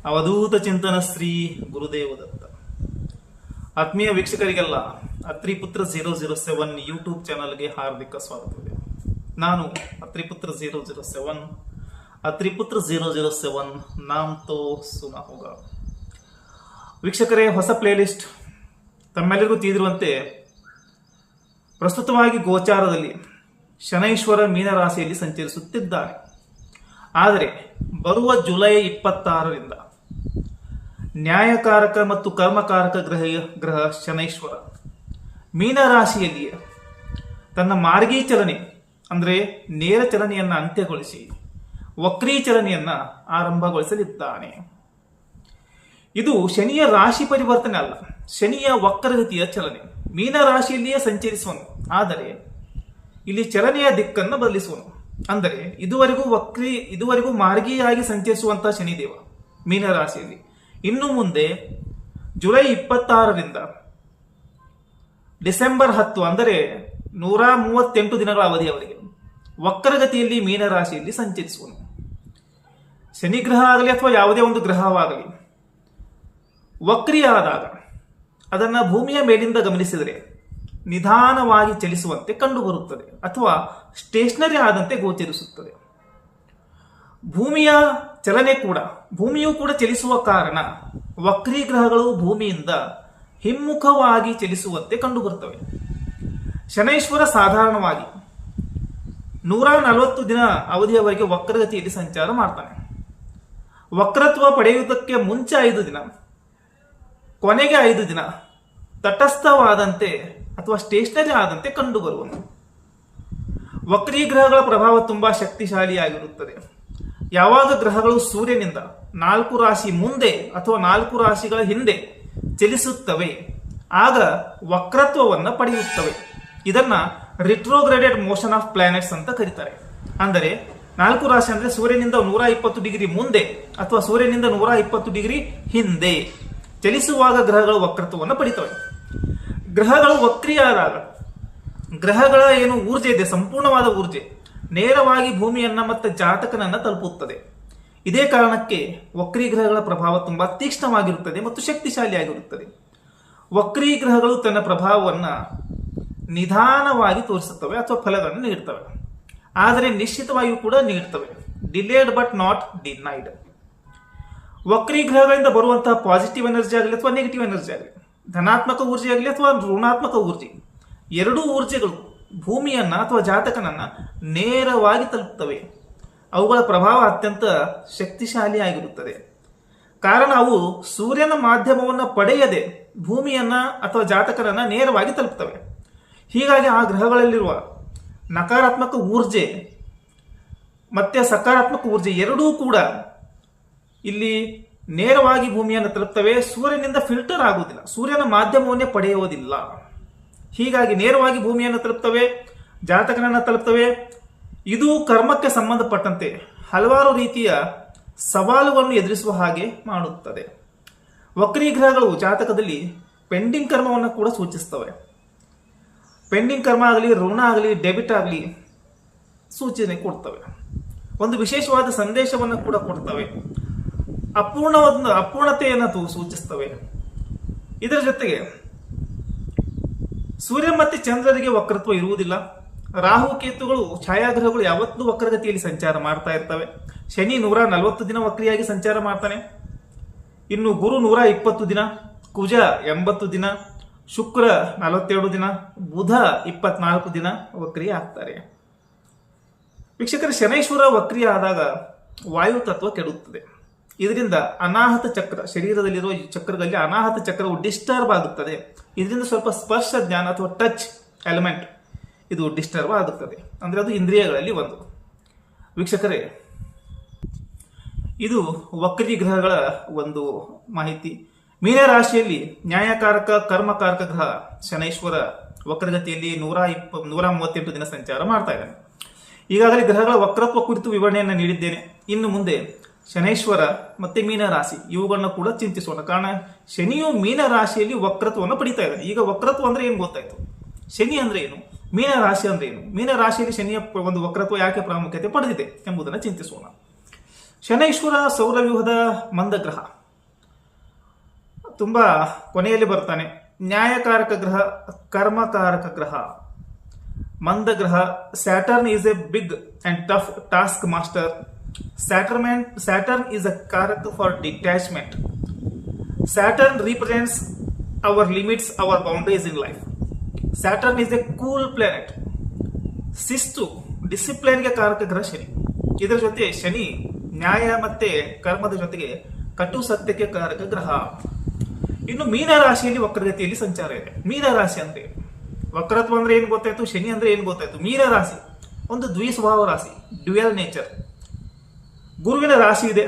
ಅವಧೂತ ಚಿಂತನ ಶ್ರೀ ಗುರುದೇವ ದತ್ತ. ಆತ್ಮೀಯ ವೀಕ್ಷಕರಿಗೆಲ್ಲ ಅತ್ರಿಪುತ್ರ 007 ಯೂಟ್ಯೂಬ್ ಚಾನಲ್ಗೆ ಹಾರ್ದಿಕ ಸ್ವಾಗತವಿದೆ. ನಾನು ಅತ್ರಿಪುತ್ರ 007 ಅತ್ರಿಪುತ್ರ 007 ನಾಮ್ ತೋ ಸುನಾ ಹೋಗಾ. ವೀಕ್ಷಕರೇ, ಹೊಸ ಪ್ಲೇಲಿಸ್ಟ್. ತಮ್ಮೆಲ್ಲರಿಗೂ ತಿಳಿದಿರುವಂತೆ ಪ್ರಸ್ತುತವಾಗಿ ಗೋಚಾರದಲ್ಲಿ ಶನೈಶ್ವರ ಮೀನರಾಶಿಯಲ್ಲಿ ಸಂಚರಿಸುತ್ತಿದ್ದಾನೆ. ಆದರೆ ಬರುವ ಜುಲೈ 26ರಿಂದ ನ್ಯಾಯಕಾರಕ ಮತ್ತು ಕರ್ಮಕಾರಕ ಗ್ರಹ ಶನೈಶ್ವರ ಮೀನರಾಶಿಯಲ್ಲಿಯೇ ತನ್ನ ಮಾರ್ಗೀ ಚಲನೆ ಅಂದರೆ ನೇರ ಚಲನೆಯನ್ನು ಅಂತ್ಯಗೊಳಿಸಿ ವಕ್ರೀ ಚಲನೆಯನ್ನು ಆರಂಭಗೊಳಿಸಲಿದ್ದಾನೆ. ಇದು ಶನಿಯ ರಾಶಿ ಪರಿವರ್ತನೆ ಅಲ್ಲ, ಶನಿಯ ವಕ್ರಗತಿಯ ಚಲನೆ. ಮೀನರಾಶಿಯಲ್ಲಿಯೇ ಸಂಚರಿಸುವನು, ಆದರೆ ಇಲ್ಲಿ ಚಲನೆಯ ದಿಕ್ಕನ್ನು ಬದಲಿಸುವನು. ಅಂದರೆ ಇದುವರೆಗೂ ಮಾರ್ಗೀಯಾಗಿ ಸಂಚರಿಸುವಂತಹ ಶನಿದೇವ ಮೀನರಾಶಿಯಲ್ಲಿ ಇನ್ನು ಮುಂದೆ ಜುಲೈ 26ರಿಂದ ಡಿಸೆಂಬರ್ 10 ಅಂದರೆ 138 ದಿನಗಳ ಅವಧಿಯವರೆಗೆ ವಕ್ರಗತಿಯಲ್ಲಿ ಮೀನರಾಶಿಯಲ್ಲಿ ಸಂಚರಿಸುವನು. ಶನಿಗ್ರಹ ಆಗಲಿ ಅಥವಾ ಯಾವುದೇ ಒಂದು ಗ್ರಹವಾಗಲಿ ವಕ್ರಿಯಾದಾಗ ಅದನ್ನು ಭೂಮಿಯ ಮೇಲಿಂದ ಗಮನಿಸಿದರೆ ನಿಧಾನವಾಗಿ ಚಲಿಸುವಂತೆ ಕಂಡುಬರುತ್ತದೆ ಅಥವಾ ಸ್ಟೇಷನರಿ ಆದಂತೆ ಗೋಚರಿಸುತ್ತದೆ. ಭೂಮಿಯೂ ಕೂಡ ಚಲಿಸುವ ಕಾರಣ ವಕ್ರೀ ಗ್ರಹಗಳು ಭೂಮಿಯಿಂದ ಹಿಮ್ಮುಖವಾಗಿ ಚಲಿಸುವಂತೆ ಕಂಡುಬರುತ್ತವೆ. ಶನೈಶ್ವರ ಸಾಧಾರಣವಾಗಿ 140 ದಿನ ಅವಧಿಯವರೆಗೆ ವಕ್ರಗತಿಯಲ್ಲಿ ಸಂಚಾರ ಮಾಡ್ತಾನೆ. ವಕ್ರತ್ವ ಪಡೆಯುವುದಕ್ಕೆ ಮುಂಚೆ 5 ದಿನ, ಕೊನೆಗೆ 5 ದಿನ ತಟಸ್ಥವಾದಂತೆ ಅಥವಾ ಸ್ಟೇಷನರಿ ಆದಂತೆ ಕಂಡುಬರುವನು. ವಕ್ರೀ ಗ್ರಹಗಳ ಪ್ರಭಾವ ತುಂಬಾ ಶಕ್ತಿಶಾಲಿಯಾಗಿರುತ್ತದೆ. ಯಾವಾಗ ಗ್ರಹಗಳು ಸೂರ್ಯನಿಂದ 4 ರಾಶಿ ಮುಂದೆ ಅಥವಾ 4 ರಾಶಿಗಳ ಹಿಂದೆ ಚಲಿಸುತ್ತವೆ ಆಗ ವಕ್ರತ್ವವನ್ನು ಪಡೆಯುತ್ತವೆ. ಇದನ್ನ ರಿಟ್ರೋಗ್ರೇಡೆಡ್ ಮೋಷನ್ ಆಫ್ ಪ್ಲಾನೆಟ್ಸ್ ಅಂತ ಕರೀತಾರೆ. ಅಂದರೆ 4 ರಾಶಿ ಅಂದ್ರೆ ಸೂರ್ಯನಿಂದ 120 ಡಿಗ್ರಿ ಮುಂದೆ ಅಥವಾ ಸೂರ್ಯನಿಂದ 120 ಡಿಗ್ರಿ ಹಿಂದೆ ಚಲಿಸುವಾಗ ಗ್ರಹಗಳು ವಕ್ರತ್ವವನ್ನು ಪಡಿತವೆ. ಗ್ರಹಗಳು ವಕ್ರಿಯಾದಾಗ ಗ್ರಹಗಳ ಏನು ಊರ್ಜೆ ಇದೆ, ಸಂಪೂರ್ಣವಾದ ಊರ್ಜೆ ನೇರವಾಗಿ ಭೂಮಿಯನ್ನ ಮತ್ತು ಜಾತಕನನ್ನ ತಲುಪುತ್ತದೆ. ಇದೇ ಕಾರಣಕ್ಕೆ ವಕ್ರೀ ಗ್ರಹಗಳ ಪ್ರಭಾವ ತುಂಬಾ ತೀಕ್ಷ್ಣವಾಗಿರುತ್ತದೆ ಮತ್ತು ಶಕ್ತಿಶಾಲಿಯಾಗಿರುತ್ತದೆ. ವಕ್ರೀ ಗ್ರಹಗಳು ತನ್ನ ಪ್ರಭಾವವನ್ನ ನಿಧಾನವಾಗಿ ತೋರಿಸುತ್ತವೆ ಅಥವಾ ಫಲಗಳನ್ನು ನೀಡ್ತವೆ, ಆದರೆ ನಿಶ್ಚಿತವಾಗಿಯೂ ಕೂಡ ನೀಡ್ತವೆ. Delayed but not denied. ವಕ್ರೀ ಗ್ರಹಗಳಿಂದ ಬರುವಂತಹ ಪಾಸಿಟಿವ್ ಎನರ್ಜಿ ಆಗಲಿ ಅಥವಾ ನೆಗೆಟಿವ್ ಎನರ್ಜಿ ಆಗಲಿ, ಧನಾತ್ಮಕ ಊರ್ಜೆ ಆಗಲಿ ಅಥವಾ ಋಣಾತ್ಮಕ ಊರ್ಜೆ, ಎರಡೂ ಊರ್ಜೆಗಳು ಭೂಮಿಯನ್ನ ಅಥವಾ ಜಾತಕನನ್ನ ನೇರವಾಗಿ ತಲುಪುತ್ತವೆ. ಅವುಗಳ ಪ್ರಭಾವ ಅತ್ಯಂತ ಶಕ್ತಿಶಾಲಿಯಾಗಿರುತ್ತದೆ. ಕಾರಣ ಅವು ಸೂರ್ಯನ ಮಾಧ್ಯಮವನ್ನು ಪಡೆಯದೆ ಭೂಮಿಯನ್ನ ಅಥವಾ ಜಾತಕನನ್ನ ನೇರವಾಗಿ ತಲುಪುತ್ತವೆ. ಹೀಗಾಗಿ ಆ ಗ್ರಹಗಳಲ್ಲಿರುವ ನಕಾರಾತ್ಮಕ ಊರ್ಜೆ ಮತ್ತೆ ಸಕಾರಾತ್ಮಕ ಊರ್ಜೆ ಎರಡೂ ಕೂಡ ಇಲ್ಲಿ ನೇರವಾಗಿ ಭೂಮಿಯನ್ನು ತಲುಪ್ತವೆ. ಸೂರ್ಯನಿಂದ ಫಿಲ್ಟರ್ ಆಗುವುದಿಲ್ಲ, ಸೂರ್ಯನ ಮಾಧ್ಯಮವನ್ನೇ ಪಡೆಯುವುದಿಲ್ಲ. ಹೀಗಾಗಿ ನೇರವಾಗಿ ಭೂಮಿಯನ್ನು ತಲುಪ್ತವೆ, ಜಾತಕನನ್ನು ತಲುಪ್ತವೆ. ಇದು ಕರ್ಮಕ್ಕೆ ಸಂಬಂಧಪಟ್ಟಂತೆ ಹಲವಾರು ರೀತಿಯ ಸವಾಲುಗಳನ್ನು ಎದುರಿಸುವ ಹಾಗೆ ಮಾಡುತ್ತದೆ. ವಕ್ರೀ ಗ್ರಹಗಳು ಜಾತಕದಲ್ಲಿ ಪೆಂಡಿಂಗ್ ಕರ್ಮವನ್ನು ಕೂಡ ಸೂಚಿಸ್ತವೆ. ಪೆಂಡಿಂಗ್ ಕರ್ಮ ಆಗಲಿ, ಋಣ ಆಗಲಿ, ಡೆಬಿಟ್ ಆಗಲಿ ಸೂಚನೆ ಕೊಡ್ತವೆ. ಒಂದು ವಿಶೇಷವಾದ ಸಂದೇಶವನ್ನು ಕೂಡ ಕೊಡ್ತವೆ. ಅಪೂರ್ಣತೆಯನ್ನು ಸೂಚಿಸ್ತವೆ. ಇದರ ಜೊತೆಗೆ ಸೂರ್ಯ ಮತ್ತೆ ಚಂದ್ರರಿಗೆ ವಕ್ರತ್ವ ಇರುವುದಿಲ್ಲ. ರಾಹು ಕೇತುಗಳು ಛಾಯಾಗ್ರಹಗಳು ಯಾವತ್ತೂ ವಕ್ರಗತಿಯಲ್ಲಿ ಸಂಚಾರ ಮಾಡ್ತಾ ಇರ್ತವೆ. ಶನಿ 140 ದಿನ ವಕ್ರಿಯಾಗಿ ಸಂಚಾರ ಮಾಡ್ತಾನೆ. ಇನ್ನು ಗುರು 120 ದಿನ, ಕುಜ 80 ದಿನ, ಶುಕ್ರ 42 ದಿನ, ಬುಧ 24 ದಿನ ವಕ್ರಿಯ ಆಗ್ತಾರೆ. ವೀಕ್ಷಕರ, ಶನೈಶ್ವರ ವಕ್ರಿಯ ಆದಾಗ ವಾಯು ತತ್ವ ಕೆಡುತ್ತದೆ. ಇದರಿಂದ ಅನಾಹತ ಚಕ್ರ, ಶರೀರದಲ್ಲಿರುವ ಚಕ್ರದಲ್ಲಿ ಅನಾಹತ ಚಕ್ರವು ಡಿಸ್ಟರ್ಬ್ ಆಗುತ್ತದೆ. ಇದರಿಂದ ಸ್ವಲ್ಪ ಸ್ಪರ್ಶ ಜ್ಞಾನ ಅಥವಾ ಟಚ್ ಎಲಿಮೆಂಟ್ ಇದು ಡಿಸ್ಟರ್ಬ್ ಆಗುತ್ತದೆ. ಅಂದ್ರೆ ಅದು ಇಂದ್ರಿಯಗಳಲ್ಲಿ ಒಂದು. ವೀಕ್ಷಕರೇ, ಇದು ವಕ್ರೀ ಗ್ರಹಗಳ ಒಂದು ಮಾಹಿತಿ. ಮೀನರಾಶಿಯಲ್ಲಿ ನ್ಯಾಯಕಾರಕ ಕರ್ಮಕಾರಕ ಗ್ರಹ ಶನೈಶ್ವರ ವಕ್ರಗತಿಯಲ್ಲಿ 138 ದಿನ ಸಂಚಾರ ಮಾಡ್ತಾ ಇದ್ದಾನೆ. ಈಗಾಗಲೇ ಗ್ರಹಗಳ ವಕ್ರತ್ವ ಕುರಿತು ವಿವರಣೆಯನ್ನು ನೀಡಿದ್ದೇನೆ. ಇನ್ನು ಮುಂದೆ ಶನೈಶ್ವರ ಮತ್ತೆ ಮೀನರಾಶಿ ಇವುಗಳನ್ನ ಕೂಡ ಚಿಂತಿಸೋಣ. ಕಾರಣ ಶನಿಯು ಮೀನರಾಶಿಯಲ್ಲಿ ವಕ್ರತ್ವವನ್ನು ಪಡಿತಾ ಇದೆ. ಈಗ ವಕ್ರತ್ವ ಅಂದ್ರೆ ಏನು ಗೊತ್ತಾಯ್ತು, ಶನಿ ಅಂದ್ರೆ ಏನು, ಮೀನರಾಶಿ ಅಂದ್ರೆ ಏನು, ಮೀನರಾಶಿಯಲ್ಲಿ ಶನಿಯ ಒಂದು ವಕ್ರತ್ವ ಯಾಕೆ ಪ್ರಾಮುಖ್ಯತೆ ಪಡೆದಿದೆ ಎಂಬುದನ್ನು ಚಿಂತಿಸೋಣ. ಶನೈಶ್ವರ ಸೌರವ್ಯೂಹದ ಮಂದಗ್ರಹ, ತುಂಬಾ ಕೊನೆಯಲ್ಲಿ ಬರ್ತಾನೆ. ನ್ಯಾಯಕಾರಕ ಗ್ರಹ, ಕರ್ಮಕಾರಕ ಗ್ರಹ, ಮಂದಗ್ರಹ. Saturn is a big and tough task master. Saturn is a karak for detachment. Saturn represents our limits, our boundaries in life. Saturn is a cool planet. ಶಿಸ್ತು, ಡಿಸಿಪ್ಲಿನ್ಗೆ ಕಾರಕ ಗ್ರಹ ಶನಿ. ಇದರ ಜೊತೆ ಶನಿ ನ್ಯಾಯ ಮತ್ತೆ ಕರ್ಮದ ಜೊತೆಗೆ ಕಟು ಸತ್ಯಕ್ಕೆ ಕಾರಕ ಗ್ರಹ. ಇನ್ನು ಮೀನ ರಾಶಿಯಲ್ಲಿ ವಕ್ರಗತಿಯಲ್ಲಿ ಸಂಚಾರ ಇದೆ. ಮೀನ ರಾಶಿ ಅಂದ್ರೆ ವಕ್ರತ್ವ ಅಂದ್ರೆ ಏನ್ ಗೊತ್ತಾಯ್ತು, ಶನಿ ಅಂದ್ರೆ ಏನ್ ಗೊತ್ತಾಯ್ತು. ಮೀನ ರಾಶಿ ಒಂದು ದ್ವಿಸ್ವಭಾವ ರಾಶಿ, ಡ್ಯುಯಲ್ ನೇಚರ್. ಗುರುವಿನ ರಾಶಿ ಇದೆ,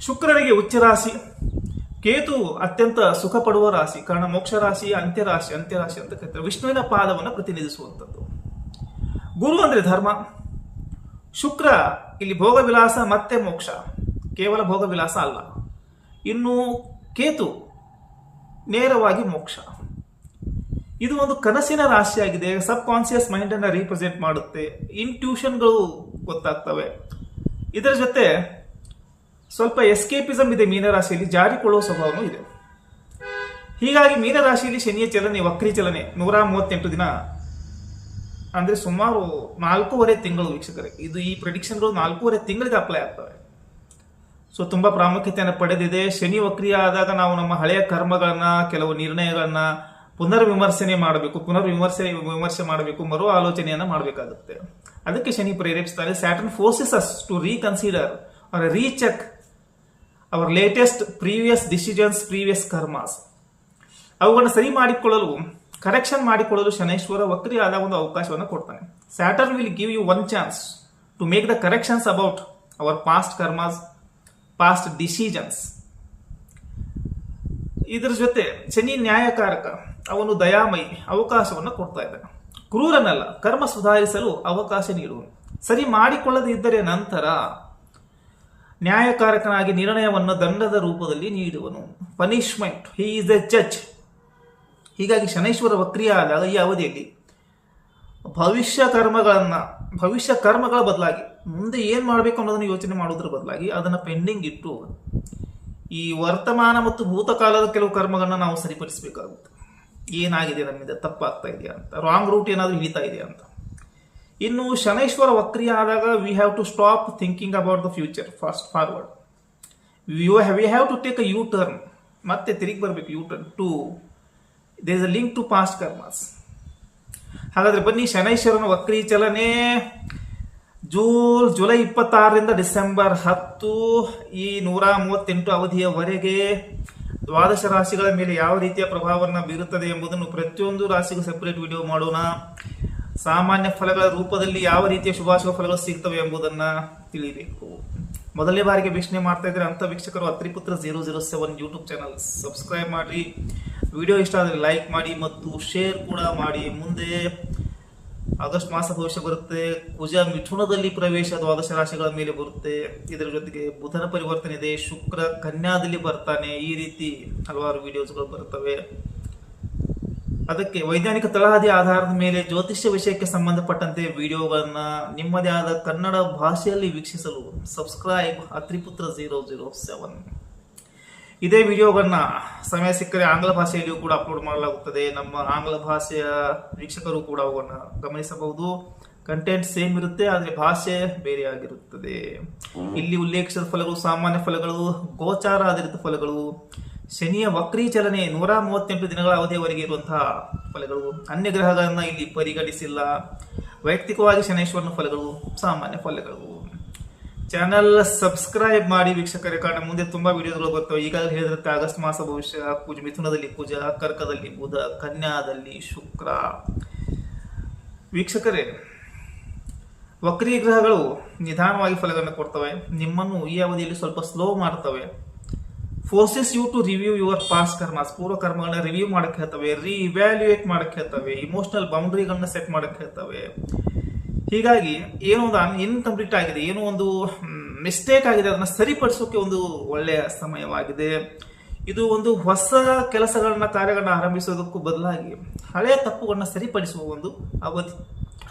ಶುಕ್ರನಿಗೆ ಉಚ್ಚ ರಾಶಿ, ಕೇತು ಅತ್ಯಂತ ಸುಖ ಪಡುವ ರಾಶಿ. ಕಾರಣ ಮೋಕ್ಷ ರಾಶಿ, ಅಂತ್ಯರಾಶಿ ಅಂತ ಕರೀತಾರೆ. ವಿಷ್ಣುವಿನ ಪಾದವನ್ನು ಪ್ರತಿನಿಧಿಸುವಂಥದ್ದು. ಗುರು ಅಂದ್ರೆ ಧರ್ಮ, ಶುಕ್ರ ಇಲ್ಲಿ ಭೋಗ ವಿಲಾಸ ಮತ್ತೆ ಮೋಕ್ಷ, ಕೇವಲ ಭೋಗ ವಿಲಾಸ ಅಲ್ಲ. ಇನ್ನು ಕೇತು ನೇರವಾಗಿ ಮೋಕ್ಷ. ಇದು ಒಂದು ಕನಸಿನ ರಾಶಿಯಾಗಿದೆ. ಸಬ್ ಕಾನ್ಸಿಯಸ್ ಮೈಂಡ್ ಅನ್ನ ರೀಪ್ರೆಸೆಂಟ್ ಮಾಡುತ್ತೆ. ಇಂಟ್ಯೂಷನ್ಗಳು ಗೊತ್ತಾಗ್ತವೆ. ಇದರ ಜೊತೆ ಸ್ವಲ್ಪ ಎಸ್ಕೇಪಿಸಮ್ ಇದೆ ಮೀನರಾಶಿಯಲ್ಲಿ, ಜಾರಿಕೊಳ್ಳುವ ಸ್ವಭಾವನೂ ಇದೆ. ಹೀಗಾಗಿ ಮೀನರಾಶಿಯಲ್ಲಿ ಶನಿಯ ಚಲನೆ, ವಕ್ರಿ ಚಲನೆ 138 ದಿನ ಅಂದ್ರೆ ಸುಮಾರು 4.5 ತಿಂಗಳು ವೀಕ್ಷಕರೇ. ಇದು ಈ ಪ್ರೆಡಿಕ್ಷನ್ಗಳು 4.5 ತಿಂಗಳಿಗೆ ಅಪ್ಲೈ ಆಗ್ತವೆ. ಸೊ ತುಂಬಾ ಪ್ರಾಮುಖ್ಯತೆಯನ್ನು ಪಡೆದಿದೆ. ಶನಿ ವಕ್ರಿಯ ಆದಾಗ ನಾವು ನಮ್ಮ ಹಳೆಯ ಕರ್ಮಗಳನ್ನ, ಕೆಲವು ನಿರ್ಣಯಗಳನ್ನ ಪುನರ್ವಿಮರ್ಶೆ ಮಾಡಬೇಕು, ಮರು ಆಲೋಚನೆಯನ್ನ ಮಾಡಬೇಕಾಗುತ್ತೆ. ಅದಕ್ಕೆ ಶನಿ ಪ್ರೇರೇಪಿಸ್ತಾರೆ. Saturn forces us to reconsider or recheck our latest previous decisions, previous karmas. ಅವುಗಳನ್ನ ಸರಿ ಮಾಡಿಕೊಳ್ಳಲು, ಕರೆಕ್ಷನ್ ಮಾಡಿಕೊಳ್ಳಲು ಶನೈಶ್ವರ ವಕ್ರಿ ಆದ ಒಂದು ಅವಕಾಶವನ್ನು ಕೊಡ್ತಾನೆ. Saturn will give you one chance to make the corrections about our past karmas, past decisions. ಇದರ ಜೊತೆ ಶನಿ ನ್ಯಾಯಕಾರಕ, ಅವನು ದಯಾಮಯಿ, ಅವಕಾಶವನ್ನು ಕೊಡ್ತಾ ಇದ್ದಾನೆ. ಕ್ರೂರನಲ್ಲ, ಕರ್ಮ ಸುಧಾರಿಸಲು ಅವಕಾಶ ನೀಡುವನು. ಸರಿ ಮಾಡಿಕೊಳ್ಳದೆ ಇದ್ದರೆ ನಂತರ ನ್ಯಾಯಕಾರಕನಾಗಿ ನಿರ್ಣಯವನ್ನು ದಂಡದ ರೂಪದಲ್ಲಿ ನೀಡುವನು. Punishment, he is a judge. ಹೀಗಾಗಿ ಶನೈಶ್ವರ ವಕ್ರಿಯ ಆದಾಗ ಈ ಅವಧಿಯಲ್ಲಿ ಭವಿಷ್ಯ ಕರ್ಮಗಳ ಬದಲಾಗಿ ಮುಂದೆ ಏನ್ ಮಾಡಬೇಕು ಅನ್ನೋದನ್ನು ಯೋಚನೆ ಮಾಡೋದ್ರ ಬದಲಾಗಿ ಅದನ್ನ ಪೆಂಡಿಂಗ್ ಇಟ್ಟು ಈ ವರ್ತಮಾನ ಮತ್ತು ಭೂತಕಾಲದ ಕೆಲವು ಕರ್ಮಗಳನ್ನ ನಾವು ಸರಿಪಡಿಸಬೇಕಾಗುತ್ತೆ. ಏನಾಗಿದೆ, ನಮ್ಮಿಂದ ತಪ್ಪಾಗ್ತಾ ಇದೆಯಾ ಅಂತ, ರಾಂಗ್ ರೂಟ್ ಏನಾದರೂ ಹಿಡಿತಾ ಇದೆಯಾ ಅಂತ. ಇನ್ನು ಶನೈಶ್ವರ ವಕ್ರಿಯ ಆದಾಗ we have to stop thinking about the future, fast forward. We have to take a U turn. ಮತ್ತೆ ತಿರುಗಿ ಬರಬೇಕು. U turn too there is a link to past karmas. ಹಾಗಾದ್ರೆ ಬನ್ನಿ, ಶನೈಶ್ವರನ ವಕ್ರಿ ಚಲನೆ ಜುಲೈ 26ರಿಂದ ಡಿಸೆಂಬರ್ 10 ಈ 138 ಅವಧಿಯವರೆಗೆ ದ್ವಾದಶ ರಾಶಿಗಳ ಮೇಲೆ ಯಾವ ರೀತಿಯ ಪ್ರಭಾವವನ್ನು ಬೀರುತ್ತದೆ ಎಂಬುದನ್ನು ಪ್ರತಿಯೊಂದು ರಾಶಿಗೂ ಸೆಪರೇಟ್ ವಿಡಿಯೋ ಮಾಡೋಣ. ಸಾಮಾನ್ಯ ಫಲಗಳ ರೂಪದಲ್ಲಿ ಯಾವ ರೀತಿಯ ಶುಭಾಶುಭ ಫಲಗಳು ಸಿಗ್ತವೆ ಎಂಬುದನ್ನ ತಿಳಿಬೇಕು. ಮೊದಲನೇ ಬಾರಿಗೆ ವೀಕ್ಷಣೆ ಮಾಡ್ತಾ ಇದ್ರೆ ಅಂತ ವೀಕ್ಷಕರು ಅತ್ರಿಪುತ್ರ 007 ಯೂಟ್ಯೂಬ್ ಚಾನಲ್ ಸಬ್ಸ್ಕ್ರೈಬ್ ಮಾಡಿ, ವಿಡಿಯೋ ಇಷ್ಟ ಆದರೆ ಲೈಕ್ ಮಾಡಿ ಮತ್ತು ಶೇರ್ ಕೂಡ ಮಾಡಿ. ಮುಂದೆ ಆಗಸ್ಟ್ ಮಾಸ ಭವಿಷ್ಯ ಬರುತ್ತೆ. ಕುಜ ಮಿಥುನದಲ್ಲಿ ಪ್ರವೇಶ ದ್ವಾದಶ ರಾಶಿಗಳ ಮೇಲೆ ಬರುತ್ತೆ. ಇದರ ಜೊತೆಗೆ ಬುಧನ ಪರಿವರ್ತನೆ ಇದೆ, ಶುಕ್ರ ಕನ್ಯಾದಲ್ಲಿ ಬರ್ತಾನೆ. ಈ ರೀತಿ ಹಲವಾರು ವಿಡಿಯೋಸ್ಗಳು ಬರುತ್ತವೆ. ಅದಕ್ಕೆ ವೈಜ್ಞಾನಿಕ ತಳಹದಿ ಆಧಾರದ ಮೇಲೆ ಜ್ಯೋತಿಷ್ಯ ವಿಷಯಕ್ಕೆ ಸಂಬಂಧಪಟ್ಟಂತೆ ವಿಡಿಯೋಗಳನ್ನ ನಿಮ್ಮದೇ ಆದ ಕನ್ನಡ ಭಾಷೆಯಲ್ಲಿ ವೀಕ್ಷಿಸಲು ಸಬ್ಸ್ಕ್ರೈಬ್ ಅತ್ರಿಪುತ್ರ 007. ಇದೇ ವಿಡಿಯೋಗಳನ್ನ ಸಮಯ ಸಿಕ್ಕರೆ ಆಂಗ್ಲ ಭಾಷೆಯಲ್ಲಿಯೂ ಕೂಡ ಅಪ್ಲೋಡ್ ಮಾಡಲಾಗುತ್ತದೆ. ನಮ್ಮ ಆಂಗ್ಲ ಭಾಷೆಯ ವೀಕ್ಷಕರು ಕೂಡ ಅವುಗಳನ್ನ ಗಮನಿಸಬಹುದು. ಕಂಟೆಂಟ್ ಸೇಮ್ ಇರುತ್ತೆ, ಆದರೆ ಭಾಷೆ ಬೇರೆ ಆಗಿರುತ್ತದೆ. ಇಲ್ಲಿ ಉಲ್ಲೇಖಿಸಿದ ಫಲಗಳು ಸಾಮಾನ್ಯ ಫಲಗಳು, ಗೋಚಾರ ಆಧಾರಿತ ಫಲಗಳು, ಶನಿಯ ವಕ್ರೀ ಚಲನೆ 138 ದಿನಗಳ ಅವಧಿಯವರೆಗೆ ಇರುವಂತಹ ಫಲಗಳು, ಅನ್ಯ ಗ್ರಹಗಳನ್ನ ಇಲ್ಲಿ ಪರಿಗಣಿಸಿಲ್ಲ. ವೈಯಕ್ತಿಕವಾಗಿ ಶನೈಶ್ವರನ ಫಲಗಳು, ಸಾಮಾನ್ಯ ಫಲಗಳು. ಚಾನಲ್ ಸಬ್ಸ್ಕ್ರೈಬ್ ಮಾಡಿ ವೀಕ್ಷಕರೇ, ಕಾರಣ ಮುಂದೆ ತುಂಬಾ ವಿಡಿಯೋಗಳು ಬರ್ತವೆ. ಈಗಾಗಲೇ ಹೇಳಿದಂತೆ ಆಗಸ್ಟ್ ಮಾಸ ಭವಿಷ್ಯ, ಮಿಥುನದಲ್ಲಿ ಕುಜ, ಕರ್ಕದಲ್ಲಿ ಬುಧ, ಕನ್ಯಾದಲ್ಲಿ ಶುಕ್ರ. ವೀಕ್ಷಕರೇ, ವಕ್ರೀ ಗ್ರಹಗಳು ನಿಧಾನವಾಗಿ ಫಲಗಳನ್ನು ಕೊಡ್ತವೆ. ನಿಮ್ಮನ್ನು ಈ ಅವಧಿಯಲ್ಲಿ ಸ್ವಲ್ಪ ಸ್ಲೋ ಮಾಡ್ತವೆ. Forces you to review your past karmas, ಪೂರ್ವ ಕರ್ಮಗಳನ್ನ ರಿವ್ಯೂ ಮಾಡಕ್ಕೆ ಹೇಳ್ತವೆ, ಇವ್ಯಾಲ್ಯೂಯೇಟ್ ಮಾಡಕ್ಕೆ ಹೇಳ್ತವೆ, ಇಮೋಷನಲ್ ಬೌಂಡ್ರಿಗಳನ್ನ ಸೆಟ್ ಮಾಡಕ್ಕೆ ಹೇಳ್ತವೆ. ಹೀಗಾಗಿ ಏನೋ ಒಂದು ಇನ್ಕಂಪ್ಲೀಟ್ ಆಗಿದೆ, ಏನೋ ಒಂದು ಮಿಸ್ಟೇಕ್ ಆಗಿದೆ, ಅದನ್ನ ಸರಿಪಡಿಸೋಕೆ ಒಂದು ಒಳ್ಳೆಯ ಸಮಯವಾಗಿದೆ. ಇದು ಒಂದು ಹೊಸ ಕೆಲಸಗಳನ್ನ, ಕಾರ್ಯಗಳನ್ನ ಆರಂಭಿಸೋದಕ್ಕೂ ಬದಲಾಗಿ ಹಳೆಯ ತಪ್ಪುಗಳನ್ನ ಸರಿಪಡಿಸುವ ಒಂದು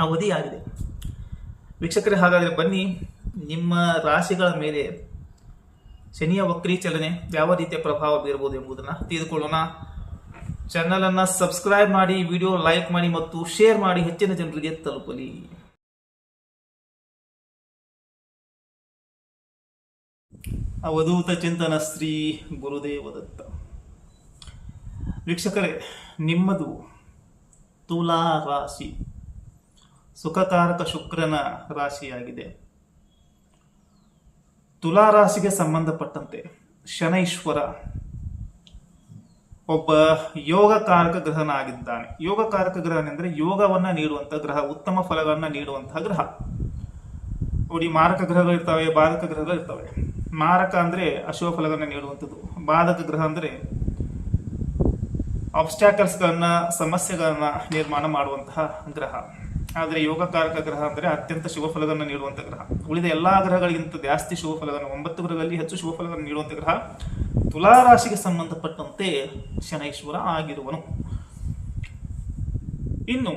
ಅವಧಿಯಾಗಿದೆ. ವೀಕ್ಷಕರೇ, ಹಾಗಾದ್ರೆ ಬನ್ನಿ ನಿಮ್ಮ ರಾಶಿಗಳ ಮೇಲೆ ಶನಿಯ ವಕ್ರೀ ಚಲನೆ ಯಾವ ರೀತಿಯ ಪ್ರಭಾವ ಬೀರಬಹುದು ಎಂಬುದನ್ನು ತಿಳಿದುಕೊಳ್ಳೋಣ. ಚಾನಲನ್ನು ಸಬ್ಸ್ಕ್ರೈಬ್ ಮಾಡಿ, ವಿಡಿಯೋ ಲೈಕ್ ಮಾಡಿ ಮತ್ತು ಶೇರ್ ಮಾಡಿ, ಹೆಚ್ಚಿನ ಜನರಿಗೆ ತಲುಪಲಿ. ಅವಧೂತ ಚಿಂತನ ಶ್ರೀ ಗುರುದೇವದತ್ತ. ವೀಕ್ಷಕರೇ, ನಿಮ್ಮದು ತುಲಾ ರಾಶಿ, ಸುಖಕಾರಕ ಶುಕ್ರನ ರಾಶಿಯಾಗಿದೆ. ತುಲಾ ರಾಶಿಗೆ ಸಂಬಂಧಪಟ್ಟಂತೆ ಶನೈಶ್ವರ ಒಬ್ಬ ಯೋಗಕಾರಕ ಗ್ರಹನಾಗಿದ್ದಾನೆ. ಯೋಗಕಾರಕ ಗ್ರಹನೆಂದರೆ ಯೋಗವನ್ನ ನೀಡುವಂತಹ ಗ್ರಹ, ಉತ್ತಮ ಫಲಗಳನ್ನ ನೀಡುವಂತಹ ಗ್ರಹ. ನೋಡಿ, ಮಾರಕ ಗ್ರಹಗಳು ಇರ್ತವೆ, ಬಾಧಕ ಗ್ರಹಗಳು ಇರ್ತವೆ. ಮಾರಕ ಅಂದ್ರೆ ಅಶುಭ ಫಲಗಳನ್ನ ನೀಡುವಂಥದ್ದು, ಬಾಧಕ ಗ್ರಹ ಅಂದ್ರೆ ಆಬ್ಸ್ಟ್ಯಾಕಲ್ಸ್ಗಳನ್ನ, ಸಮಸ್ಯೆಗಳನ್ನ ನಿರ್ಮಾಣ ಮಾಡುವಂತಹ ಗ್ರಹ. ಆದರೆ ಯೋಗಕಾರಕ ಗ್ರಹ ಅಂದರೆ ಅತ್ಯಂತ ಶುಭ ಫಲಗಳನ್ನು ನೀಡುವಂಥ ಗ್ರಹ. ಉಳಿದ ಎಲ್ಲಾ ಗ್ರಹಗಳಿಗಿಂತ ಜಾಸ್ತಿ ಶುಭ ಫಲಗಳನ್ನು, 9 ಗ್ರಹಗಳಲ್ಲಿ ಹೆಚ್ಚು ಶುಭ ಫಲಗಳನ್ನು ನೀಡುವಂಥ ಗ್ರಹ ತುಲಾ ರಾಶಿಗೆ ಸಂಬಂಧಪಟ್ಟಂತೆ ಶನೈಶ್ವರ ಆಗಿರುವನು. ಇನ್ನು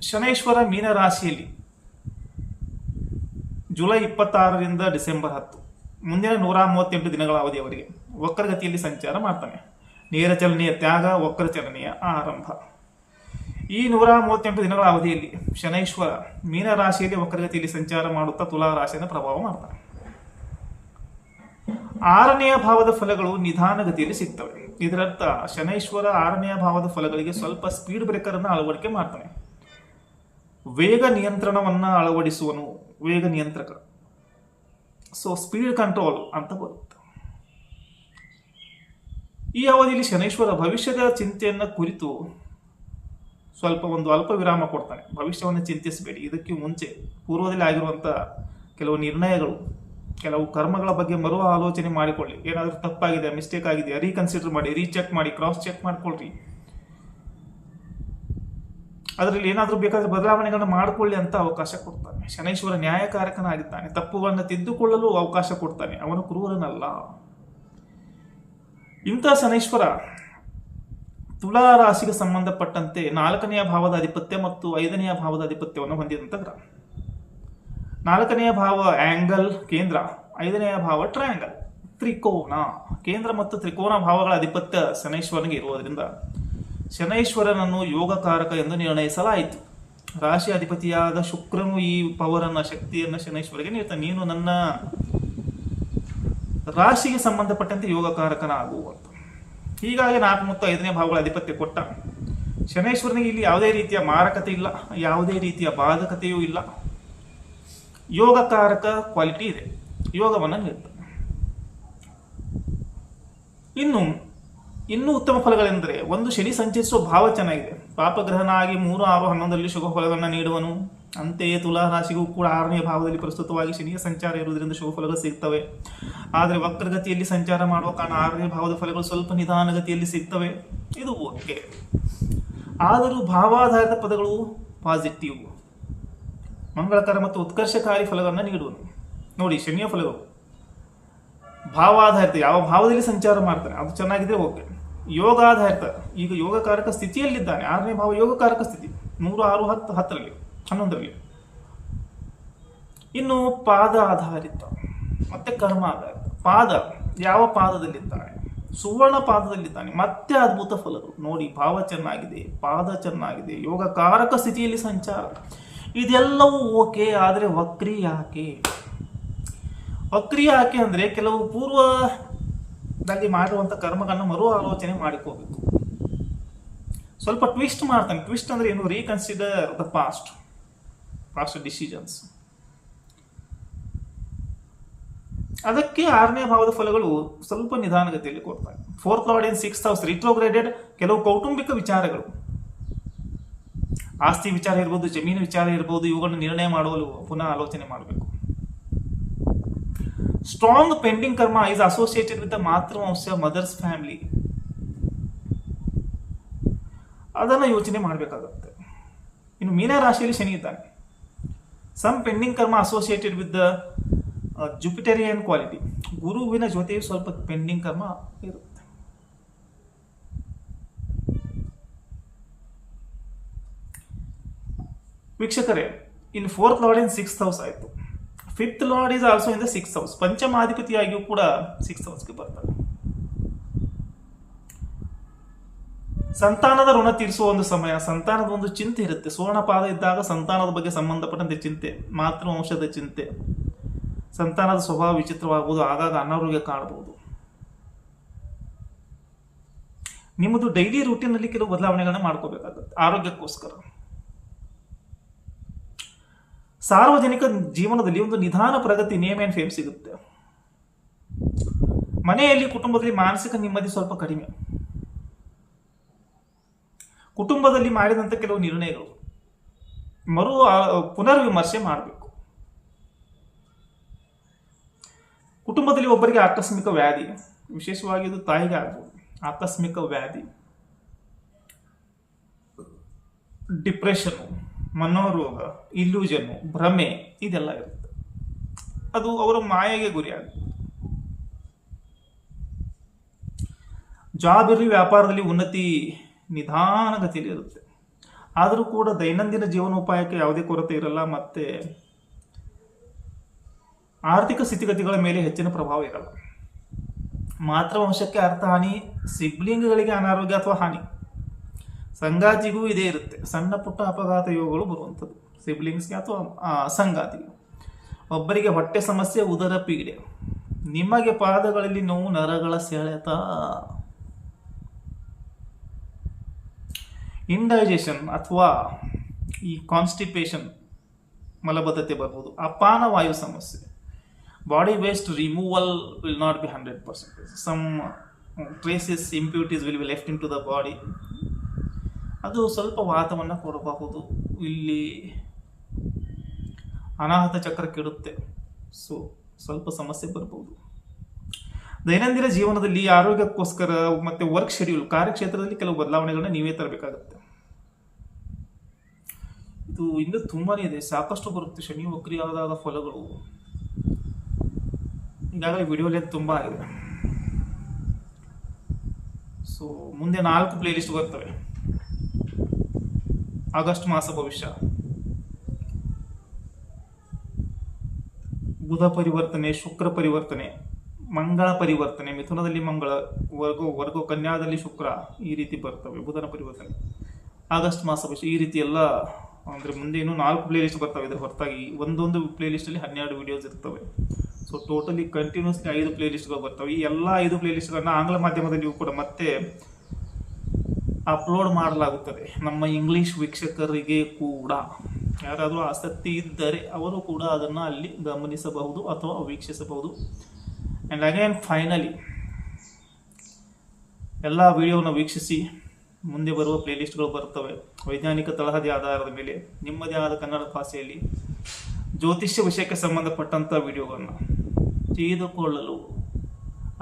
ಶನೈಶ್ವರ ಮೀನ ರಾಶಿಯಲ್ಲಿ ಜುಲೈ 26ರಿಂದ ಡಿಸೆಂಬರ್ 10 ಮುಂದಿನ 138 ದಿನಗಳ ಅವಧಿಯವರೆಗೆ ವಕ್ರಗತಿಯಲ್ಲಿ ಸಂಚಾರ ಮಾಡ್ತಾನೆ. ನೇರ ಚಲನೆಯ ತ್ಯಾಗ, ವಕ್ರ ಚಲನೆಯ ಆರಂಭ. ಈ 138 ದಿನಗಳ ಅವಧಿಯಲ್ಲಿ ಶನೈಶ್ವರ ಮೀನ ರಾಶಿಯಲ್ಲಿ ವಕ್ರಗತಿಯಲ್ಲಿ ಸಂಚಾರ ಮಾಡುತ್ತಾ ತುಲಾ ರಾಶಿಯನ್ನು ಪ್ರಭಾವ ಮಾಡ್ತಾನೆ. 6ನೆಯ ಭಾವದ ಫಲಗಳು ನಿಧಾನಗತಿಯಲ್ಲಿ ಸಿಗ್ತವೆ. ಇದರರ್ಥ ಶನೈಶ್ವರ 6ನೆಯ ಭಾವದ ಫಲಗಳಿಗೆ ಸ್ವಲ್ಪ ಸ್ಪೀಡ್ ಬ್ರೇಕರ್ ಅನ್ನು ಅಳವಡಿಕೆ ಮಾಡ್ತಾನೆ. ವೇಗ ನಿಯಂತ್ರಣವನ್ನ ಅಳವಡಿಸುವನು, ವೇಗ ನಿಯಂತ್ರಕ. ಸೊ ಸ್ಪೀಡ್ ಕಂಟ್ರೋಲ್ ಅಂತ ಬರುತ್ತೆ. ಈ ಅವಧಿಯಲ್ಲಿ ಶನೈಶ್ವರ ಭವಿಷ್ಯದ ಚಿಂತೆಯನ್ನ ಕುರಿತು ಒಂದು ಅಲ್ಪ ವಿರಾಮ ಕೊಡ್ತಾನೆ. ಭವಿಷ್ಯವನ್ನು ಚಿಂತಿಸಬೇಡಿ, ಇದಕ್ಕೆ ಮುಂಚೆ ಪೂರ್ವದಲ್ಲಿ ಆಗಿರುವಂತಹ ಕೆಲವು ನಿರ್ಣಯಗಳು, ಕೆಲವು ಕರ್ಮಗಳ ಬಗ್ಗೆ ಮರು ಆಲೋಚನೆ ಮಾಡಿಕೊಳ್ಳಿ. ಏನಾದರೂ ತಪ್ಪಾಗಿದೆ, ಮಿಸ್ಟೇಕ್ ಆಗಿದೆ, ರೀಕನ್ಸಿಡರ್ ಮಾಡಿ, ರೀಚೆಕ್ ಮಾಡಿ, ಕ್ರಾಸ್ ಚೆಕ್ ಮಾಡ್ಕೊಳ್ರಿ. ಅದರಲ್ಲಿ ಏನಾದರೂ ಬೇಕಾದ್ರೆ ಬದಲಾವಣೆಗಳನ್ನ ಮಾಡಿಕೊಳ್ಳಿ ಅಂತ ಅವಕಾಶ ಕೊಡ್ತಾನೆ. ಶನೈಶ್ವರ ನ್ಯಾಯಕಾರಕನಾಗಿದ್ದಾನೆ, ತಪ್ಪುಗಳನ್ನು ತಿದ್ದುಕೊಳ್ಳಲು ಅವಕಾಶ ಕೊಡ್ತಾನೆ, ಅವನು ಕ್ರೂರನಲ್ಲ. ಇಂಥ ಶನೈಶ್ವರ ತುಲಾ ರಾಶಿಗೆ ಸಂಬಂಧಪಟ್ಟಂತೆ 4ನೆಯ ಭಾವದ ಅಧಿಪತ್ಯ ಮತ್ತು 5ನೆಯ ಭಾವದ ಅಧಿಪತ್ಯವನ್ನು ಹೊಂದಿದಂತ ಗ್ರಹ. 4ನೆಯ ಭಾವ ಆಂಗಲ್, ಕೇಂದ್ರ. 5ನೆಯ ಭಾವ ಟ್ರಯಾಂಗಲ್, ತ್ರಿಕೋನ. ಕೇಂದ್ರ ಮತ್ತು ತ್ರಿಕೋನ ಭಾವಗಳ ಅಧಿಪತ್ಯ ಶನೈಶ್ವರನಿಗೆ ಇರುವುದರಿಂದ ಶನೈಶ್ವರನನ್ನು ಯೋಗಕಾರಕ ಎಂದು ನಿರ್ಣಯಿಸಲಾಯಿತು. ರಾಶಿ ಅಧಿಪತಿಯಾದ ಶುಕ್ರನು ಈ ಪವರನ್ನ, ಶಕ್ತಿಯನ್ನ ಶನೈಶ್ವರಿಗೆ ನೀಡ್ತಾನೆ. ನೀನು ನನ್ನ ರಾಶಿಗೆ ಸಂಬಂಧಪಟ್ಟಂತೆ ಯೋಗಕಾರಕನಾಗುವಂತ. ಹೀಗಾಗಿ 4 ಮತ್ತು 5ನೇ ಭಾವಗಳ ಅಧಿಪತ್ಯ ಕೊಟ್ಟ ಶನೈಶ್ವರನಿಗೆ ಇಲ್ಲಿ ಯಾವುದೇ ರೀತಿಯ ಮಾರಕತೆ ಇಲ್ಲ, ಯಾವುದೇ ರೀತಿಯ ಬಾಧಕತೆಯೂ ಇಲ್ಲ. ಯೋಗಕಾರಕ ಕ್ವಾಲಿಟಿ ಇದೆ, ಯೋಗವನ್ನು ನೀಡ್ತಾನೆ. ಇನ್ನೂ ಉತ್ತಮ ಫಲಗಳೆಂದರೆ, ಒಂದು, ಶನಿ ಸಂಚರಿಸುವ ಭಾವ ಚೆನ್ನಾಗಿದೆ. ಪಾಪಗ್ರಹನಾಗಿ 3, 6, 11ರಲ್ಲಿ ಶುಭ ಫಲಗಳನ್ನು ನೀಡುವನು. ಅಂತೆಯೇ ತುಲಾ ರಾಶಿಗೂ ಕೂಡ 6ನೇ ಭಾವದಲ್ಲಿ ಪ್ರಸ್ತುತವಾಗಿ ಶನಿಯ ಸಂಚಾರ ಇರುವುದರಿಂದ ಶುಭ ಫಲಗಳು ಸಿಗ್ತವೆ. ಆದರೆ ವಕ್ರಗತಿಯಲ್ಲಿ ಸಂಚಾರ ಮಾಡುವ ಕಾರಣ 6ನೇ ಭಾವದ ಫಲಗಳು ಸ್ವಲ್ಪ ನಿಧಾನಗತಿಯಲ್ಲಿ ಸಿಗ್ತವೆ. ಇದು ಓಕೆ. ಆದರೂ ಭಾವಾಧಾರಿತ ಪದಗಳು ಪಾಸಿಟಿವ್, ಮಂಗಳಕರ ಮತ್ತು ಉತ್ಕರ್ಷಕಾರಿ ಫಲಗಳನ್ನು ನೀಡುವನು. ನೋಡಿ, ಶನಿಯ ಫಲಗಳು ಭಾವಾಧಾರಿತ, ಯಾವ ಭಾವದಲ್ಲಿ ಸಂಚಾರ ಮಾಡ್ತಾನೆ ಅದು ಚೆನ್ನಾಗಿದ್ರೆ ಓಕೆ. ಯೋಗಾಧಾರಿತ, ಈಗ ಯೋಗಕಾರಕ ಸ್ಥಿತಿಯಲ್ಲಿದ್ದಾನೆ. 6ನೇ ಭಾವ ಯೋಗಕಾರಕ ಸ್ಥಿತಿ, 3, 6, 10, 10ರಲ್ಲಿ, 11ರಲ್ಲಿ. ಇನ್ನು ಪಾದ ಆಧಾರಿತ ಮತ್ತೆ ಕರ್ಮ ಆಧಾರಿತ. ಪಾದ, ಯಾವ ಪಾದದಲ್ಲಿದ್ದಾನೆ? ಸುವರ್ಣ ಪಾದದಲ್ಲಿದ್ದಾನೆ. ಮತ್ತೆ ಅದ್ಭುತ ಫಲಗಳು. ನೋಡಿ, ಭಾವ ಚೆನ್ನಾಗಿದೆ, ಪಾದ ಚೆನ್ನಾಗಿದೆ, ಯೋಗಕಾರಕ ಸ್ಥಿತಿಯಲ್ಲಿ ಸಂಚಾರ, ಇದೆಲ್ಲವೂ ಓಕೆ. ಆದರೆ ವಕ್ರಿ ಯಾಕೆ? ವಕ್ರಿ ಯಾಕೆ ಅಂದ್ರೆ ಕೆಲವು ಪೂರ್ವದಲ್ಲಿ ಮಾಡಿರುವಂಥ ಕರ್ಮಗಳನ್ನು ಮರು ಆಲೋಚನೆ ಮಾಡಿಕೋಬೇಕು. ಸ್ವಲ್ಪ ಟ್ವಿಸ್ಟ್ ಮಾಡ್ತಾನೆ. ಟ್ವಿಸ್ಟ್ ಅಂದ್ರೆ ಏನು? Reconsider the past decisions. ಅದಕ್ಕೆ 6ನೇ ಭಾವದ ಫಲಗಳು ಸ್ವಲ್ಪ ನಿಧಾನಗತಿಯಲ್ಲಿ ಕೊಡ್ತಾರೆ. 4th lord in 6th house ರಿಟ್ರೋಗ್ರೇಡೆಡ್. ಕೆಲವು ಕೌಟುಂಬಿಕ ವಿಚಾರಗಳು, ಆಸ್ತಿ ವಿಚಾರ ಇರ್ಬೋದು, ಜಮೀನು ವಿಚಾರ ಇರ್ಬೋದು, ಇವುಗಳನ್ನು ನಿರ್ಣಯ ಮಾಡಲು ಪುನಃ ಆಲೋಚನೆ ಮಾಡಬೇಕು. Strong pending karma is associated with the ಮಾತೃವಂಶ, ಮದರ್ಸ್ ಫ್ಯಾಮಿಲಿ. ಅದನ್ನು ಯೋಚನೆ ಮಾಡಬೇಕಾಗುತ್ತೆ. ಇನ್ನು ಮೀನ ರಾಶಿಯಲ್ಲಿ ಶನಿ ಇದ್ದಾನೆ. Some pending karma associated with the Jupiterian quality. ಗುರುವಿನ ಜೊತೆಯೂ ಸ್ವಲ್ಪ ಪೆಂಡಿಂಗ್ ಕರ್ಮ ಇರುತ್ತೆ. ವೀಕ್ಷಕರೇ, ಇನ್ನು 4th lord in 6th house ಆಯಿತು. Fifth lord is also in the 6th house. ಪಂಚಮಾಧಿಪತಿಯಾಗಿಯೂ ಕೂಡ 6th ಹೌಸ್ಗೆ ಬರ್ತಾರೆ. ಸಂತಾನದ ಋಣ ತೀರಿಸುವ ಒಂದು ಸಮಯ, ಸಂತಾನದ ಒಂದು ಚಿಂತೆ ಇರುತ್ತೆ. ಸುವರ್ಣ ಪಾದ ಇದ್ದಾಗ ಸಂತಾನದ ಬಗ್ಗೆ ಸಂಬಂಧಪಟ್ಟಂತೆ ಚಿಂತೆ, ಮಾತೃವಂಶದ ಚಿಂತೆ, ಸಂತಾನದ ಸ್ವಭಾವ ವಿಚಿತ್ರವಾಗುವುದು, ಆಗಾಗ ಅನಾರೋಗ್ಯ ಕಾಣಬಹುದು. ನಿಮ್ಮದು ಡೈಲಿ ರೂಟೀನಲ್ಲಿ ಕೆಲವು ಬದಲಾವಣೆಗಳನ್ನ ಮಾಡ್ಕೋಬೇಕಾಗುತ್ತೆ ಆರೋಗ್ಯಕ್ಕೋಸ್ಕರ. ಸಾರ್ವಜನಿಕ ಜೀವನದಲ್ಲಿ ಒಂದು ನಿಧಾನ ಪ್ರಗತಿ, ನೇಮ್ ಅಂಡ್ ಫೇಮ್ ಸಿಗುತ್ತೆ. ಮನೆಯಲ್ಲಿ ಕುಟುಂಬದಲ್ಲಿ ಮಾನಸಿಕ ನೆಮ್ಮದಿ ಸ್ವಲ್ಪ ಕಡಿಮೆ. ಕುಟುಂಬದಲ್ಲಿ ಮಾಡಿದಂಥ ಕೆಲವು ನಿರ್ಣಯಗಳು ಪುನರ್ವಿಮರ್ಶೆ ಮಾಡಬೇಕು. ಕುಟುಂಬದಲ್ಲಿ ಒಬ್ಬರಿಗೆ ಆಕಸ್ಮಿಕ ವ್ಯಾಧಿ, ವಿಶೇಷವಾಗಿ ಇದು ತಾಯಿಗೆ ಆಗ್ಬೋದು. ಆಕಸ್ಮಿಕ ವ್ಯಾಧಿ, ಡಿಪ್ರೆಷನ್, ಮನೋರೋಗ, ಇಲ್ಯೂಷನ್, ಭ್ರಮೆ ಇದೆಲ್ಲ ಇರುತ್ತೆ. ಅದು ಅವರ ಮಾಯೆಗೆ ಗುರಿಯಾಗುತ್ತೆ. ಜಾಬ್ ಇರಲಿ, ವ್ಯಾಪಾರದಲ್ಲಿ ಉನ್ನತಿ ನಿಧಾನಗತಿಯಲ್ಲಿ ಇರುತ್ತೆ. ಆದರೂ ಕೂಡ ದೈನಂದಿನ ಜೀವನೋಪಾಯಕ್ಕೆ ಯಾವುದೇ ಕೊರತೆ ಇರಲ್ಲ. ಮತ್ತೆ ಆರ್ಥಿಕ ಸ್ಥಿತಿಗತಿಗಳ ಮೇಲೆ ಹೆಚ್ಚಿನ ಪ್ರಭಾವ ಇರಲ್ಲ. ಮಾತೃವಂಶಕ್ಕೆ ಅರ್ಥಹಾನಿ, ಸಿಬ್ಲಿಂಗ್ಗಳಿಗೆ ಅನಾರೋಗ್ಯ ಅಥವಾ ಹಾನಿ, ಸಂಗಾತಿಗೂ ಇದೇ ಇರುತ್ತೆ. ಸಣ್ಣ ಪುಟ್ಟ ಅಪಘಾತ ಯೋಗಗಳು ಬರುವಂಥದ್ದು ಸಿಬ್ಲಿಂಗ್ಸ್ಗೆ ಅಥವಾ ಸಂಗಾತಿಗೆ. ಒಬ್ಬರಿಗೆ ಹೊಟ್ಟೆ ಸಮಸ್ಯೆ, ಉದರ ಪೀಡೆ, ನಿಮಗೆ ಪಾದಗಳಲ್ಲಿ ನೋವು, ನರಗಳ ಸೆಳೆತ, ಇಂಡೈಜೆಷನ್ ಅಥವಾ ಈ ಕಾನ್ಸ್ಟಿಪೇಷನ್, ಮಲಬದ್ಧತೆ ಬರ್ಬೋದು. ಅಪಾನ ವಾಯು ಸಮಸ್ಯೆ, body waste removal will not be 100%. Some traces, impurities will be left in to the body. ಅದು ಸ್ವಲ್ಪ ವಾತವನ್ನು ಕೊಡಬಹುದು. ಇಲ್ಲಿ ಅನಾಹತ ಚಕ್ರ ಕೆಡುತ್ತೆ. ಸೊ ಸ್ವಲ್ಪ ಸಮಸ್ಯೆ ಬರ್ಬೋದು. ದೈನಂದಿನ ಜೀವನದಲ್ಲಿ ಆರೋಗ್ಯಕ್ಕೋಸ್ಕರ ಮತ್ತೆ ವರ್ಕ್ ಶೆಡ್ಯೂಲ್, ಕಾರ್ಯಕ್ಷೇತ್ರದಲ್ಲಿ ಕೆಲವು ಬದಲಾವಣೆಗಳನ್ನ ನೀವೇ ತರಬೇಕಾಗುತ್ತೆ. ಇದು ಇನ್ನೂ ತುಂಬಾನೇ ಇದೆ, ಸಾಕಷ್ಟು ಬರುತ್ತೆ. ಶನಿ ವಕ್ರಿಯಾದಾಗ ಫಲಗಳು ಈಗಾಗಲೇ ವಿಡಿಯೋಲಿ ತುಂಬಾ ಆಗಿದೆ. ಸೊ ಮುಂದೆ 4 ಪ್ಲೇ ಲಿಸ್ಟ್ ಬರ್ತವೆ. ಆಗಸ್ಟ್ ಮಾಸ ಭವಿಷ್ಯ, ಬುಧ ಪರಿವರ್ತನೆ, ಶುಕ್ರ ಪರಿವರ್ತನೆ, ಮಂಗಳ ಪರಿವರ್ತನೆ, ಮಿಥುನದಲ್ಲಿ ಮಂಗಳ, ವರ್ಗೋ ಕನ್ಯಾದಲ್ಲಿ ಶುಕ್ರ, ಈ ರೀತಿ ಬರ್ತವೆ. ಬುಧನ ಪರಿವರ್ತನೆ, ಆಗಸ್ಟ್ ಮಾಸ ಭವಿಷ್ಯ, ಈ ರೀತಿ ಎಲ್ಲ ಅಂದರೆ ಮುಂದೆ ಇನ್ನೂ 4 ಪ್ಲೇ ಲಿಸ್ಟ್ ಬರ್ತವೆ. ಇದರ ಹೊರತಾಗಿ ಒಂದೊಂದು ಪ್ಲೇ ಲಿಸ್ಟಲ್ಲಿ 12 ವಿಡಿಯೋಸ್ ಇರ್ತವೆ. ಸೊ ಟೋಟಲಿ ಕಂಟಿನ್ಯೂಸ್ಲಿ 5 ಪ್ಲೇ ಲಿಸ್ಟ್ಗಳು ಬರ್ತವೆ. ಈ ಎಲ್ಲ 5 ಪ್ಲೇ ಲಿಸ್ಟ್ಗಳನ್ನ ಆಂಗ್ಲ ಮಾಧ್ಯಮದಲ್ಲಿಯೂ ಕೂಡ ಮತ್ತೆ ಅಪ್ಲೋಡ್ ಮಾಡಲಾಗುತ್ತದೆ. ನಮ್ಮ ಇಂಗ್ಲಿಷ್ ವೀಕ್ಷಕರಿಗೆ ಕೂಡ ಯಾರಾದರೂ ಆಸಕ್ತಿ ಇದ್ದರೆ ಅವರು ಕೂಡ ಅದನ್ನು ಅಲ್ಲಿ ಗಮನಿಸಬಹುದು ಅಥವಾ ವೀಕ್ಷಿಸಬಹುದು. ಆ್ಯಂಡ್ ಅಗೇನ್ ಫೈನಲಿ ಎಲ್ಲ ವಿಡಿಯೋನ ವೀಕ್ಷಿಸಿ. ಮುಂದೆ ಬರುವ ಪ್ಲೇ ಲಿಸ್ಟ್ಗಳು ಬರ್ತವೆ. ವೈಜ್ಞಾನಿಕ ತಳಹದಿ ಆಧಾರದ ಮೇಲೆ ನಿಮ್ಮದೇ ಆದ ಕನ್ನಡ ಭಾಷೆಯಲ್ಲಿ ಜ್ಯೋತಿಷ್ಯ ವಿಷಯಕ್ಕೆ ಸಂಬಂಧಪಟ್ಟಂಥ ವಿಡಿಯೋಗಳನ್ನು ತಿಳಿದುಕೊಳ್ಳಲು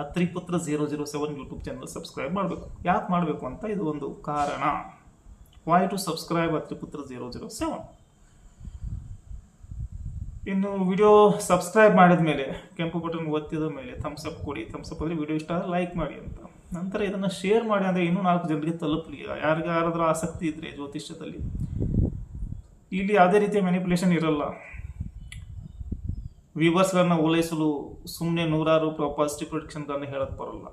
ಅತ್ರಿಪುತ್ರ 007 ಯೂಟ್ಯೂಬ್ ಚಾನಲ್ ಸಬ್ಸ್ಕ್ರೈಬ್ ಮಾಡಬೇಕು. ಯಾಕೆ ಮಾಡಬೇಕು ಅಂತ ಇದು ಒಂದು ಕಾರಣ. Why to subscribe Atriputra 007. ಇನ್ನು ವಿಡಿಯೋ ಸಬ್ಸ್ಕ್ರೈಬ್ ಮಾಡಿದ ಮೇಲೆ ಕೆಂಪು ಬಟನ್ ಒತ್ತಿದ ಮೇಲೆ ಥಮ್ಸ್ ಅಪ್ ಕೊಡಿ. ಥಮ್ಸ್ ಅಪ್ ಅಂದರೆ ವಿಡಿಯೋ ಇಷ್ಟ ಆದರೆ ಲೈಕ್ ಮಾಡಿ ಅಂತ. ನಂತರ ಇದನ್ನು ಶೇರ್ ಮಾಡಿ ಅಂದರೆ ಇನ್ನೂ 4 ಜನರಿಗೆ ತಲುಪಲಿ. ಯಾರಿಗಾರಾದ್ರೂ ಆಸಕ್ತಿ ಇದ್ದರೆ ಜ್ಯೋತಿಷ್ಯದಲ್ಲಿ, ಇಲ್ಲಿ ಯಾವುದೇ ರೀತಿಯ ಮ್ಯಾನಿಪುಲೇಷನ್ ಇರಲ್ಲ. ವ್ಯೂವರ್ಸ್ಗಳನ್ನ ಓಲೈಸಲು ಸುಮ್ಮನೆ 100 ಪಾಸಿಟಿವ್ ಪ್ರೊಡಿಕ್ಷನ್ಗಳನ್ನ ಹೇಳಕ್ ಬರಲ್ಲ.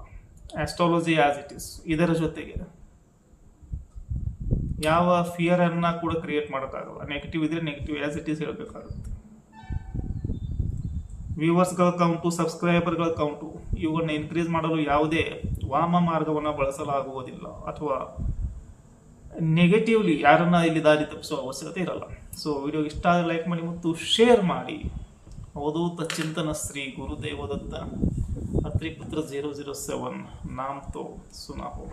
ಆಸ್ಟ್ರಾಲಜಿ ಆಸ್ ಇಟ್ ಇಸ್, ಇದರ ಜೊತೆಗೆ ಯಾವ ಫಿಯರ್ ಅನ್ನ ಕೂಡ ಕ್ರಿಯೇಟ್ ಮಾಡೋಕ್ಕಾಗಲ್ಲ. ನೆಗೆಟಿವ್ ಇದ್ರೆ ನೆಗೆಟಿವ್ ಆಸ್ ಇಟ್ ಈಸ್ ಹೇಳಬೇಕಾಗುತ್ತೆ. ವ್ಯೂವರ್ಸ್ಗಳ ಕೌಂಟು, ಸಬ್ಸ್ಕ್ರೈಬರ್ಗಳ ಕೌಂಟು ಇವುಗಳನ್ನ ಇನ್ಕ್ರೀಸ್ ಮಾಡಲು ಯಾವುದೇ ವಾಮ ಮಾರ್ಗವನ್ನು ಬಳಸಲಾಗುವುದಿಲ್ಲ ಅಥವಾ ನೆಗೆಟಿವ್ಲಿ ಯಾರನ್ನ ಇಲ್ಲಿ ದಾರಿ ತಪ್ಪಿಸುವ ಅವಶ್ಯಕತೆ ಇರಲ್ಲ. ಸೊ ವಿಡಿಯೋ ಇಷ್ಟ ಆದರೆ ಲೈಕ್ ಮಾಡಿ ಮತ್ತು ಶೇರ್ ಮಾಡಿ. ಅವಧೂತ ಚಿಂತನ ಶ್ರೀ ಗುರುದೇವದತ್ತ ಅತ್ರಿಪುತ್ರ 007 ನಾಮ್ ತೋ ಸುನಾ ಹೋಗ.